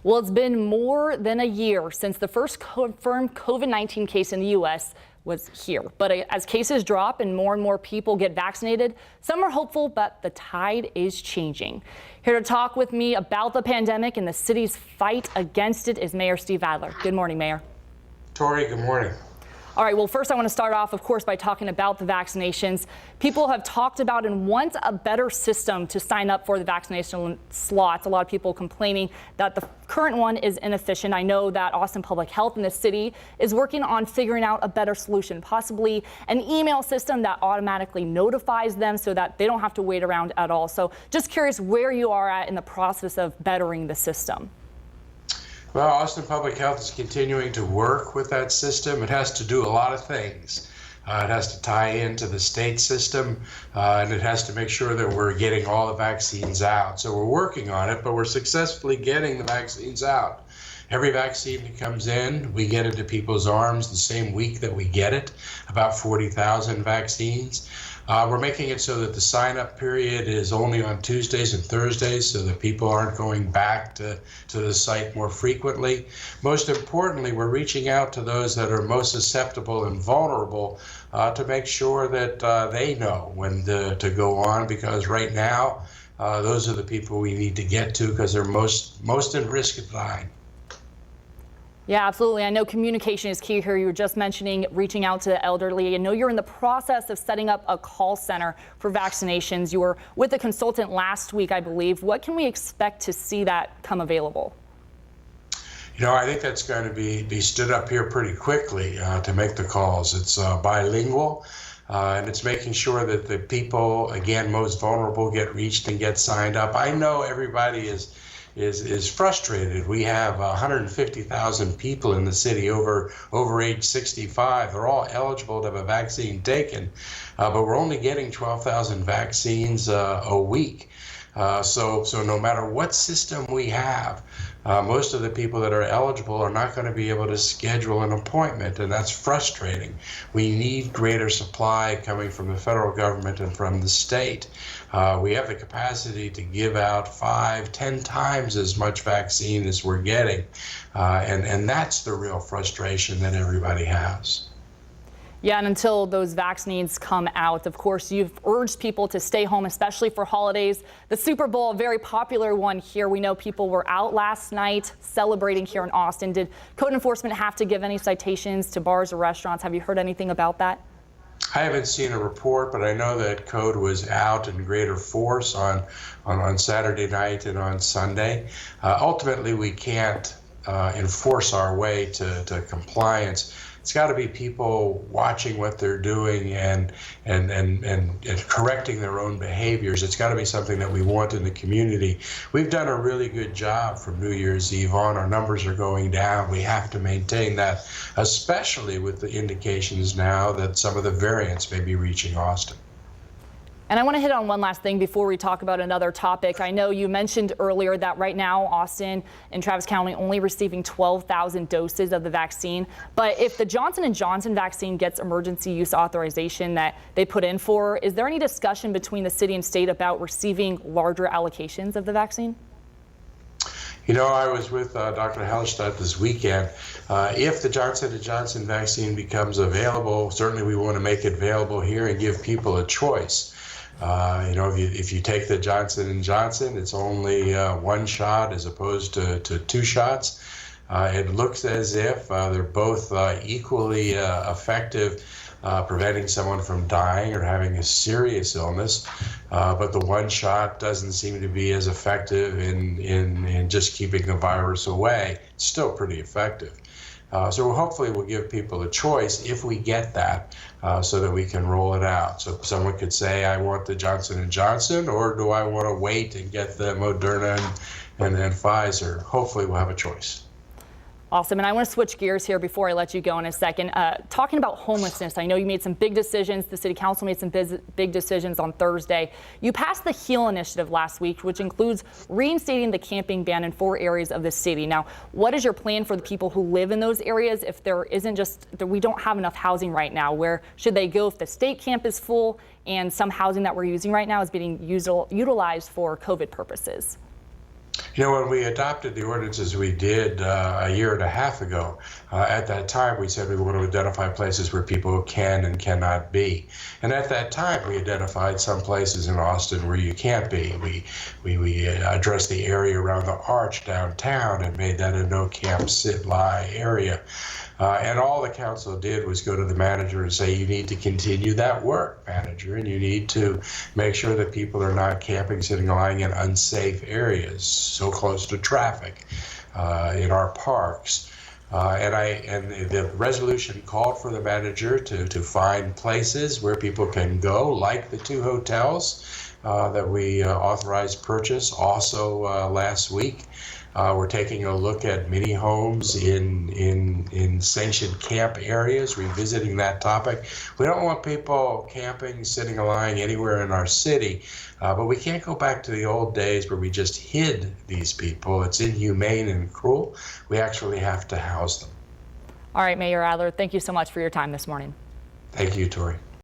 Well, it's been more than a year since the first confirmed COVID-19 case in the U.S. was here. But as cases drop and more people get vaccinated, some are hopeful, but the tide is changing. Here to talk with me about the pandemic and the city's fight against it is Mayor Steve Adler. Good morning, Mayor. Tori, good morning. All right, well, first I want to start off, of course, by talking about the vaccinations. People have talked about and want a better system to sign up for the vaccination slots. A lot of people complaining that the current one is inefficient. I know that Austin Public Health in the city is working on figuring out a better solution, possibly an email system that automatically notifies them so that they don't have to wait around at all. So just curious where you are at in the process of bettering the system. Well, Austin Public Health is continuing to work with that system. It has to do a lot of things. It has to tie into the state system, and it has to make sure that we're getting all the vaccines out. So we're working on it, but we're successfully getting the vaccines out. Every vaccine that comes in, we get into people's arms the same week that we get it, about 40,000 vaccines. We're making it so that the sign-up period is only on Tuesdays and Thursdays so that people aren't going back to the site more frequently. Most importantly, we're reaching out to those that are most susceptible and vulnerable to make sure that they know when to go on, because right now, those are the people we need to get to because they're most at risk of dying. Yeah, absolutely. I know communication is key here. You were just mentioning reaching out to the elderly. I know you're in the process of setting up a call center for vaccinations. You were with a consultant last week, I believe. What can we expect to see that come available? You know, I think that's going to be stood up here pretty quickly to make the calls. It's bilingual, and it's making sure that the people, again, most vulnerable get reached and get signed up. I know everybody is frustrated. We have 150,000 people in the city over age 65. They're all eligible to have a vaccine taken, but we're only getting 12,000 vaccines a week. So no matter what system we have, most of the people that are eligible are not going to be able to schedule an appointment, and that's frustrating. We need greater supply coming from the federal government and from the state. We have the capacity to give out 5-10 times as much vaccine as we're getting, and that's the real frustration that everybody has. Yeah, and until those vaccines come out, of course, you've urged people to stay home, especially for holidays. The Super Bowl, a very popular one here. We know people were out last night celebrating here in Austin. Did code enforcement have to give any citations to bars or restaurants? Have you heard anything about that? I haven't seen a report, but I know that code was out in greater force on Saturday night and on Sunday. Ultimately, we can't enforce our way to compliance. It's got to be people watching what they're doing and correcting their own behaviors. It's got to be something that we want in the community. We've done a really good job from New Year's Eve on. Our numbers are going down. We have to maintain that, especially with the indications now that some of the variants may be reaching Austin. And I want to hit on one last thing before we talk about another topic. I know you mentioned earlier that right now Austin and Travis County only receiving 12,000 doses of the vaccine. But if the Johnson & Johnson vaccine gets emergency use authorization that they put in for, is there any discussion between the city and state about receiving larger allocations of the vaccine? You know, I was with Dr. Hellstadt this weekend. If the Johnson & Johnson vaccine becomes available, certainly we want to make it available here and give people a choice. You know, if you take the Johnson & Johnson, it's only one shot as opposed to 2 shots. It looks as if they're both equally effective preventing someone from dying or having a serious illness, but the one shot doesn't seem to be as effective in just keeping the virus away. It's still pretty effective. So hopefully we'll give people a choice if we get that so that we can roll it out. So someone could say, I want the Johnson & Johnson, or do I want to wait and get the Moderna and then Pfizer? Hopefully we'll have a choice. Awesome. And I want to switch gears here before I let you go in a second. Talking about homelessness, I know you made some big decisions. The city council made some big decisions on Thursday. You passed the HEAL initiative last week, which includes reinstating the camping ban in 4 areas of the city. Now, what is your plan for the people who live in those areas if there isn't we don't have enough housing right now? Where should they go if the state camp is full and some housing that we're using right now is being utilized for COVID purposes? You know, when we adopted the ordinances we did a year and a half ago, at that time we said we want to identify places where people can and cannot be. And at that time we identified some places in Austin where you can't be. We addressed the area around the Arch downtown and made that a no camp, sit, lie area. And all the council did was go to the manager and say, you need to continue that work, manager, and you need to make sure that people are not camping, sitting, lying in unsafe areas, so close to traffic in our parks. And the resolution called for the manager to find places where people can go, like the 2 hotels that we authorized purchase also last week. We're taking a look at mini homes in sanctioned camp areas, revisiting that topic. We don't want people camping, sitting, or lying anywhere in our city, but we can't go back to the old days where we just hid these people. It's inhumane and cruel. We actually have to house them. All right, Mayor Adler, thank you so much for your time this morning. Thank you, Tori.